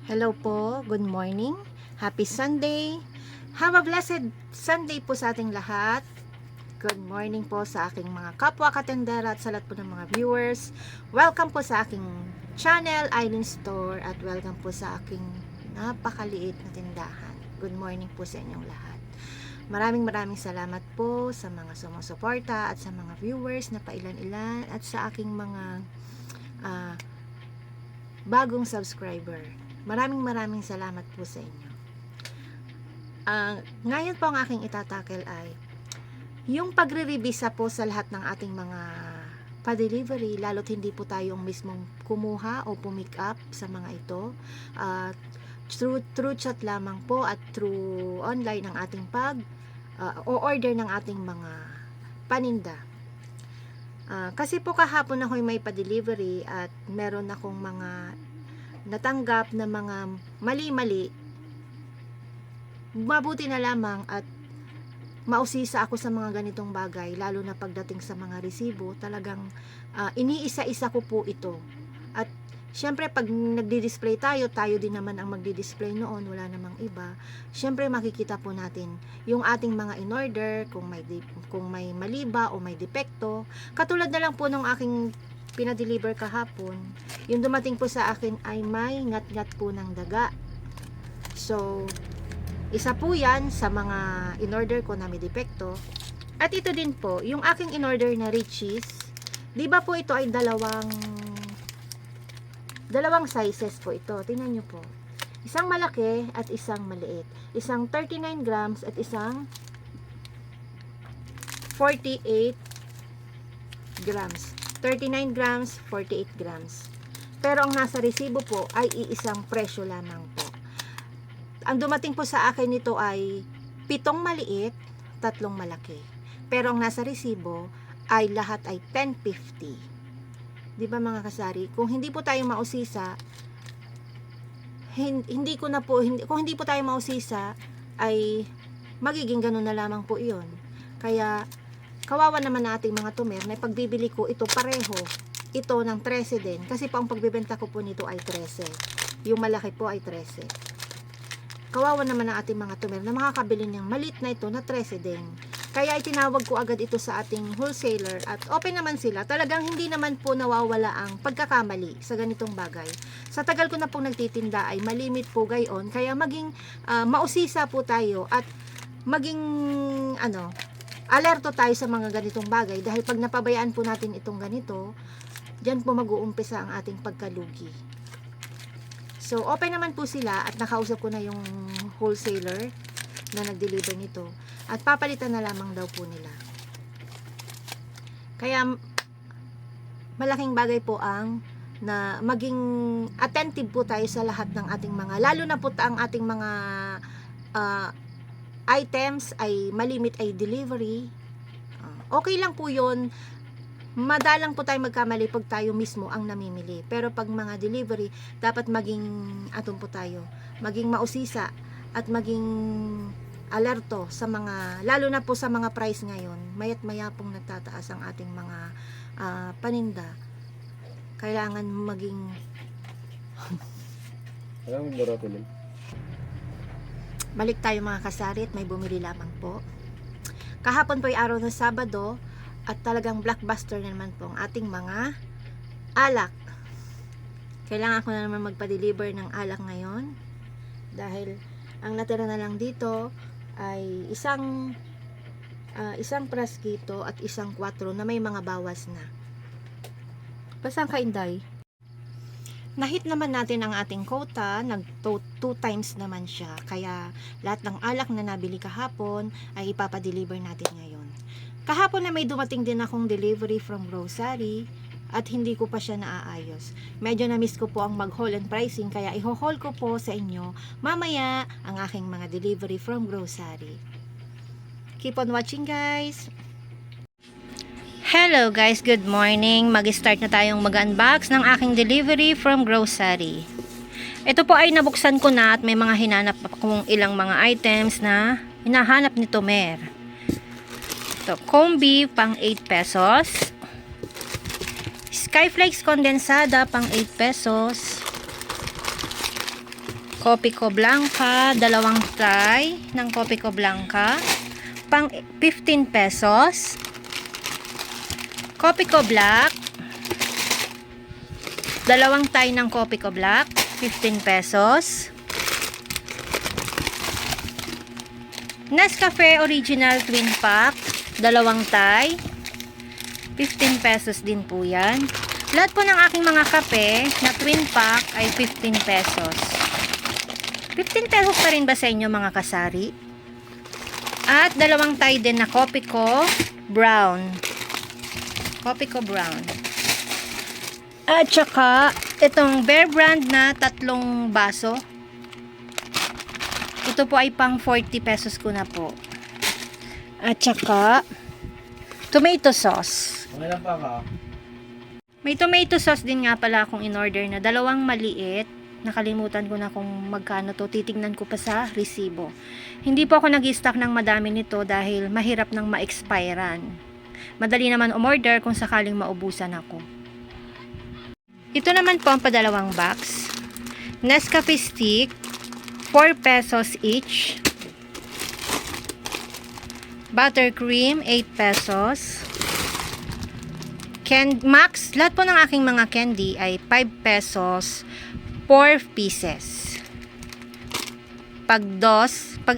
Hello po, good morning, happy Sunday, have a blessed Sunday po sa ating lahat. Good morning po sa aking mga kapwa katendera at sa lahat po ng mga viewers. Welcome po sa aking channel, Eileen Store, at welcome po sa aking napakaliit na tindahan. Good morning po sa inyong lahat. Maraming salamat po sa mga sumusuporta at sa mga viewers na pailan-ilan at sa aking mga bagong subscriber. Maraming salamat po sa inyo. Ngayon po ang aking itatakel ay yung pagre-revisa po sa lahat ng ating mga pa-delivery, lalo't hindi po tayong mismong kumuha o pumick up sa mga ito. Through chat lamang po at through online ng ating o order ng ating mga paninda. Kasi po kahapon ako'y may pa-delivery at meron akong mga natanggap na mga mali-mali. Mabuti na lamang at mausisa ako sa mga ganitong bagay, lalo na pagdating sa mga resibo. Talagang iniisa-isa ko po ito. At syempre pag nagdi-display tayo din naman ang magdi-display noon, wala namang iba. Syempre makikita po natin yung ating mga in-order, kung may mali ba o may depekto. Katulad na lang po nung aking pinadeliver kahapon, yung dumating po sa akin ay may ngat-ngat po ng daga. So, isa po yan sa mga in-order ko na may depekto. At ito din po, yung aking in-order na Richies, di ba po ito ay dalawang sizes po ito. Tingnan nyo po. Isang malaki at isang maliit. Isang 39 grams at isang 48 grams. 39 grams, 48 grams. Pero ang nasa resibo po ay iisang presyo lamang po. Ang dumating po sa akin nito ay 7 maliit, 3 malaki. Pero ang nasa resibo ay lahat ay 10.50. Di ba mga kasari? Kung hindi po tayo mausisa, kung hindi po tayo mausisa, ay magiging ganun na lamang po iyon. Kaya kawawa naman na ating mga tumer na pagbibili ko ito pareho. Ito ng 13 din. Kasi po ang pagbibenta ko po nito ay 13. Yung malaki po ay 13. Kawawa naman ang ating mga tumer na makakabili niyang maliit na ito na 13 din. Kaya itinawag ko agad ito sa ating wholesaler at open naman sila. Talagang hindi naman po nawawala ang pagkakamali sa ganitong bagay. Sa tagal ko na pong nagtitinda ay malimit po gayon. Kaya maging mausisa po tayo at maging alerto tayo sa mga ganitong bagay, dahil pag napabayaan po natin itong ganito, dyan po mag-uumpisa ang ating pagkalugi. So, open naman po sila at nakausap ko na yung wholesaler na nag-deliver nito at papalitan na lamang daw po nila. Kaya malaking bagay po ang na maging attentive po tayo sa lahat ng ating mga, lalo na po ang ating mga items ay malimit ay delivery. Okay lang po yun. Madalang po tayo magkamali pag tayo mismo ang namimili. Pero pag mga delivery, dapat maging po tayo, maging mausisa at maging alerto sa mga, lalo na po sa mga price ngayon. Mayat maya pong nagtataas ang ating mga paninda. Kailangan maging Alam mo barato din. balik tayo mga kasari at may bumili lamang po. Kahapon po ay araw ng Sabado at talagang blockbuster na naman po ang ating mga alak. Kailangan ko na naman magpa-deliver ng alak ngayon dahil ang natira na lang dito ay isang praskito at isang 4 na may mga bawas na. Basang kainday. Nahit naman natin ang ating quota, nag 2 times naman siya. Kaya lahat ng alak na nabili kahapon ay ipapadeliver natin ngayon. Kahapon na may dumating din akong delivery from grocery at hindi ko pa siya naaayos. Medyo na-miss ko po ang mag-haul and pricing, kaya i-haul ko po sa inyo mamaya ang aking mga delivery from grocery. Keep on watching, guys! Hello guys, good morning. Mag-start na tayong mag-unbox ng aking delivery from grocery. Ito po ay nabuksan ko na at may mga hinanap akong ilang mga items na hinahanap ni Tomer. Ito, combi pang 8 pesos. Skyflakes kondensada pang 8 pesos. Copico Blanca, dalawang tray ng Copico Blanca, pang 15 pesos. Copico Black, dalawang tray ng Copico Black, 15 pesos. Nescafe Original Twin Pack, dalawang tray, 15 pesos din po yan. Lahat po ng aking mga kape na twin pack ay 15 pesos. 15 pesos pa rin ba sa inyo mga kasari? At dalawang tray din na Copico Brown. Copico Brown. At saka itong Bear Brand na tatlong baso. Ito po ay pang 40 pesos ko na po. At saka tomato sauce. Okay lang pa ka. May tomato sauce din nga pala akong in-order na dalawang maliit. Nakalimutan ko na kung magkano to. Titignan ko pa sa resibo. Hindi po ako nag-stock ng madami nito dahil mahirap nang ma-expirean. Madali naman umorder kung sakaling maubusan ako. Ito naman po ang padalawang box. Nescafe stick, 4 pesos each. Buttercream, 8 pesos. Max, lahat po ng aking mga candy ay 5 pesos, 4 pieces. Pag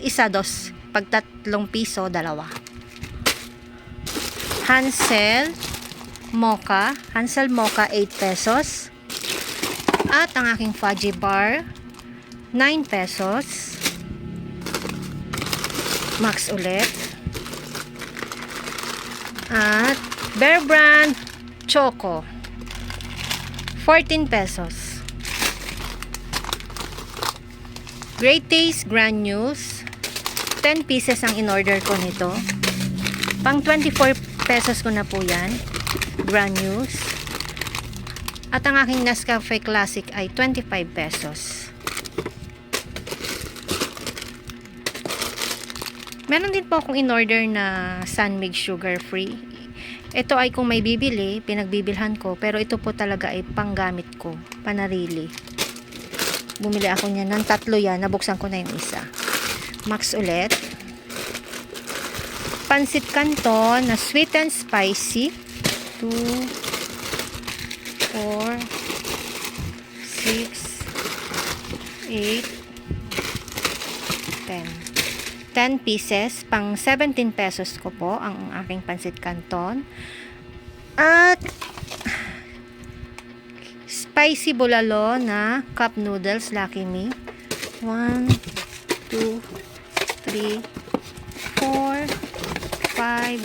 isa dos, pag 3 piso, dalawa. Hansel Mocha, 8 pesos. At ang aking fudgy bar, 9 pesos. Max ulit. At Bear Brand Choco, 14 pesos. Great Taste Granules, 10 pieces ang in-order ko nito. Pang 24 pesos ko na po yan. Granules. At ang aking Nescafe Classic ay 25 pesos. Meron din po akong in-order na Sunmig Sugar Free. Ito ay kung may bibili, pinagbibilhan ko. Pero ito po talaga ay panggamit ko. Panarili. Bumili ako niyan ng 3 yan. Nabuksan ko na yung isa. Max ulit. Pansit Canton na sweet and spicy. 2, 4, 6, 8, 10. 10 pieces, pang 17 pesos ko po ang aking pansit canton. At spicy bulalo na cup noodles, Lucky Me. 1, 2, 3, 4, 5,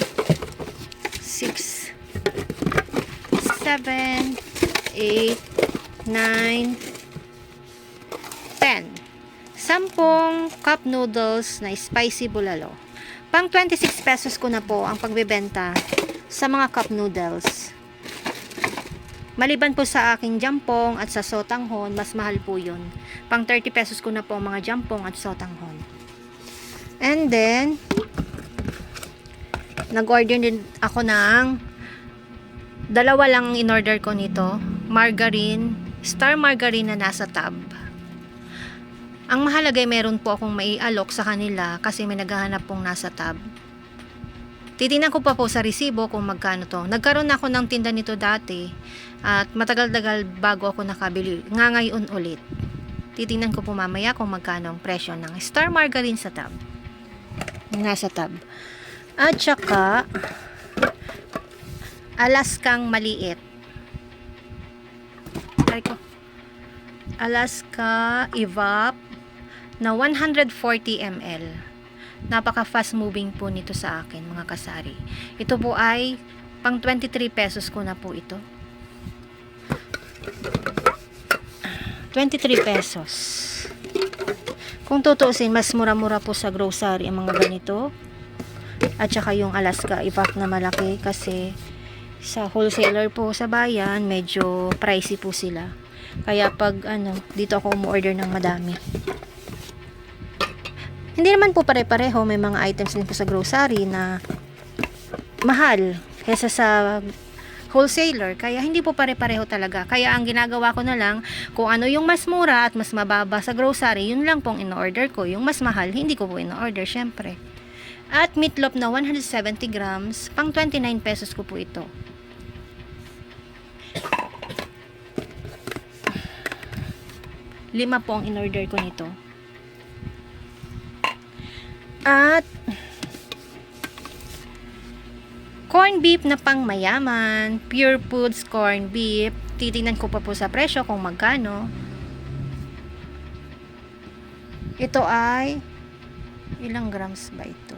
6, 7, 8, 9, 10. 10 cup noodles na spicy bulalo. Pang 26 pesos ko na po ang pagbebenta sa mga cup noodles. Maliban po sa aking jampong at sa sotanghon, mas mahal po yun. Pang 30 pesos ko na po ang mga jampong at sotanghon. And then, nag-order din ako ng dalawa lang in-order ko nito. Margarine, Star Margarine na nasa tub. Ang mahalaga ay meron po akong maialok sa kanila kasi may naghahanap pong nasa tab. Titingnan ko pa po sa resibo kung magkano to. Nagkaroon ako ng tinda nito dati at matagal-tagal bago ako nakabili. Ngayon ulit. Titingnan ko po mamaya kung magkano ang presyo ng Star Margarine sa tab. Nasa tab. At saka Alaskang maliit. Alaska Evap na 140 ml. Napaka fast moving po nito sa akin mga kasari. Ito po ay pang 23 pesos ko na po ito. 23 pesos. Kung tutuusin, mas mura-mura po sa grocery ang mga ganito. At saka yung Alaska Evap na malaki kasi sa wholesaler po sa bayan, medyo pricey po sila. Kaya pag dito ako umorder ng madami. Hindi naman po pare-pareho, may mga items din po sa grocery na mahal kaysa sa wholesaler, kaya hindi po pare-pareho talaga. Kaya ang ginagawa ko na lang, kung ano yung mas mura at mas mababa sa grocery, yun lang pong in-order ko. Yung mas mahal, hindi ko po in-order, syempre. At meatloaf na 170 grams, pang 29 pesos ko po ito. Lima po ang in-order ko nito. At corn beef na pang mayaman, Pure Foods corn beef. Titingnan ko pa po sa presyo kung magkano. Ito ay ilang grams ba ito?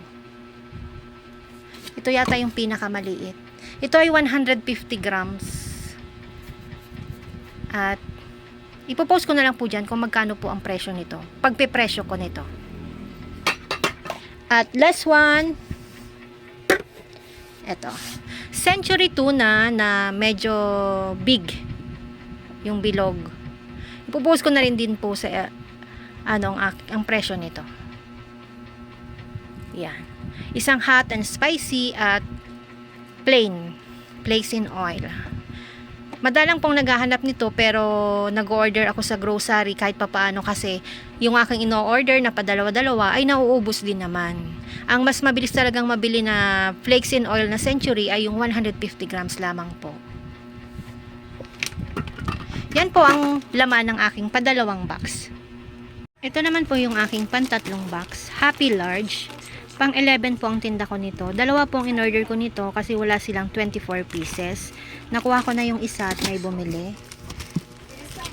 Ito yata yung pinakamaliit. Ito ay 150 grams. At ipopost ko na lang po dyan kung magkano po ang presyo nito. Pagpipresyo ko nito. At last one, eto. Century tuna na medyo big yung bilog. Ipopost ko na rin din po sa ang presyo nito. Yan. Isang hot and spicy at plain. Place in oil. Madalang pong naghahanap nito pero nag-order ako sa grocery kahit papaano kasi yung aking ino-order na padalawa-dalawa ay nauubos din naman. Ang mas mabilis talagang mabili na flakes in oil na Century ay yung 150 grams lamang po. Yan po ang laman ng aking padalawang box. Ito naman po yung aking pantatlong box. Happy Large. Pang 11 po ang tinda ko nito. Dalawa po ang in-order ko nito kasi wala silang 24 pieces. Nakuha ko na yung isa at may bumili.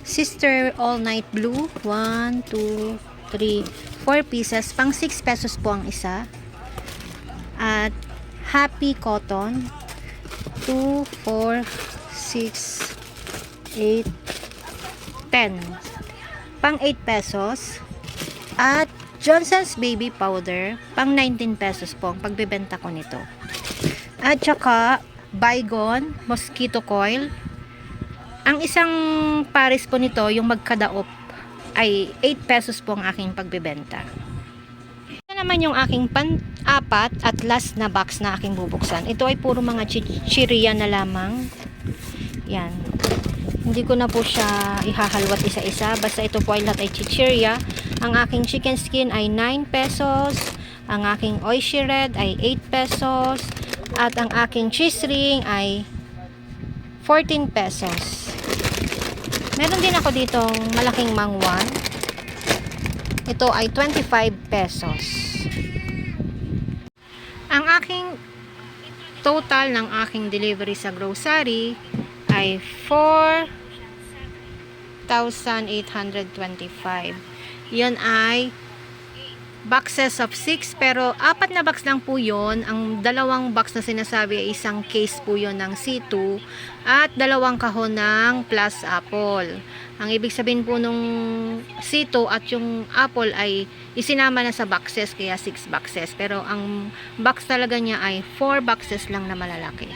Sister All Night Blue. 1, 2, 3, 4 pieces. Pang 6 pesos po ang isa. At Happy Cotton. 2, 4, 6, 8, 10. Pang 8 pesos. At Johnson's Baby Powder, pang 19 pesos po ang pagbebenta ko nito. At saka, Bygone Mosquito Coil. Ang isang pares po nito, yung magkadaop, ay 8 pesos po ang aking pagbebenta. Ito naman yung aking pan-apat at last na box na aking bubuksan. Ito ay puro mga chichirya na lamang. Yan. Hindi ko na po siya ihahalwat isa-isa. Basta ito po ay lahat ay chichirya. Ang aking chicken skin ay 9 pesos. Ang aking Oishi Red ay 8 pesos. At ang aking cheese ring ay 14 pesos. Meron din ako ditong malaking mangwan. Ito ay 25 pesos. Ang aking total ng aking delivery sa grocery ay 4,825. Yun ay boxes of 6 pero 4 na box lang po yun. Ang dalawang box na sinasabi ay isang case po yun ng C2 at dalawang kahon ng plus apple. Ang ibig sabihin po nung C2 at yung apple ay isinama na sa boxes kaya 6 boxes. Pero ang box talaga niya ay 4 boxes lang na malalaki.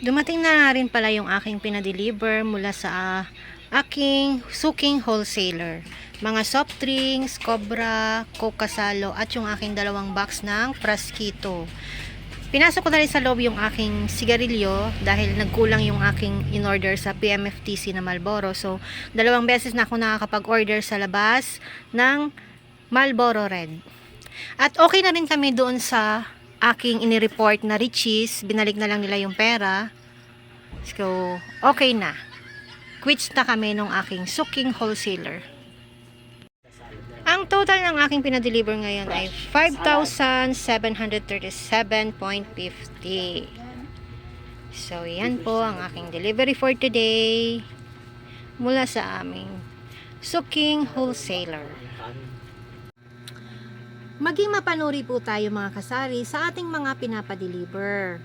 Dumating na rin pala yung aking pinadeliver mula sa aking suking wholesaler. Mga soft drinks, Cobra, Coke Kasalo at yung aking dalawang box ng Frasquito. Pinasok ko na rin sa loob yung aking sigarilyo dahil nagkulang yung aking in-order sa PMFTC na Marlboro. So, dalawang beses na ako nakakapag-order sa labas ng Marlboro Red. At okay na rin kami doon sa aking inireport na Richies. Binalik na lang nila yung pera. So, okay na. Quits na kami nung aking suking wholesaler. Ang total ng aking pinadeliver ngayon ay 5,737.50. So, yan po ang aking delivery for today mula sa aming suking wholesaler. Maging mapanuri po tayo mga kasari sa ating mga pinapadeliver.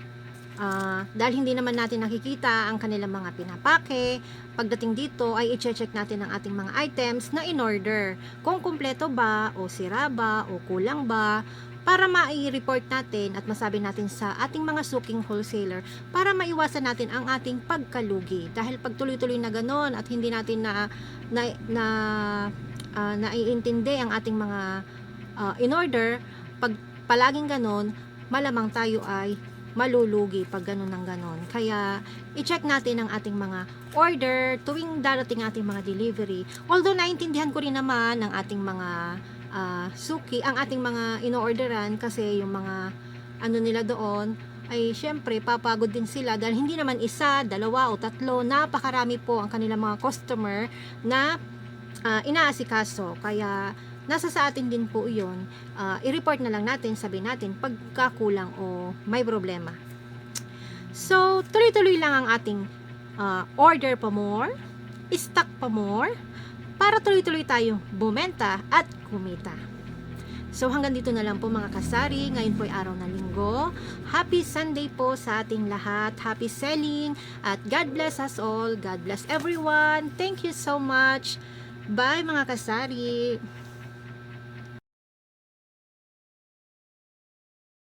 Dahil hindi naman natin nakikita ang kanilang mga pinapake, pagdating dito ay i-check natin ang ating mga items na in-order. Kung kumpleto ba, o sira ba, o kulang ba, para ma-report natin at masabi natin sa ating mga suking wholesaler para maiwasan natin ang ating pagkalugi. Dahil pag tuloy-tuloy na ganon at hindi natin naiintindi ang ating mga in-order, pag palaging ganon, malamang tayo ay malulugi pag ganun ng ganun. Kaya, i-check natin ang ating mga order tuwing darating ating mga delivery. Although, naintindihan ko rin naman ang ating mga suki, ang ating mga ino-orderan kasi yung mga ano nila doon, ay syempre papagod din sila dahil hindi naman isa, dalawa o tatlo, napakarami po ang kanilang mga customer na inaasikaso. Kaya nasa sa atin din po yun, i-report na lang natin, sabihin natin pagkakulang o may problema. So tuloy-tuloy lang ang ating order pa more, stock pa more, para tuloy-tuloy tayong bumenta at kumita. So hanggang dito na lang po mga kasari. Ngayon po ay araw ng Linggo. Happy Sunday po sa ating lahat. Happy selling at God bless us all. God bless everyone. Thank you so much. Bye mga kasari.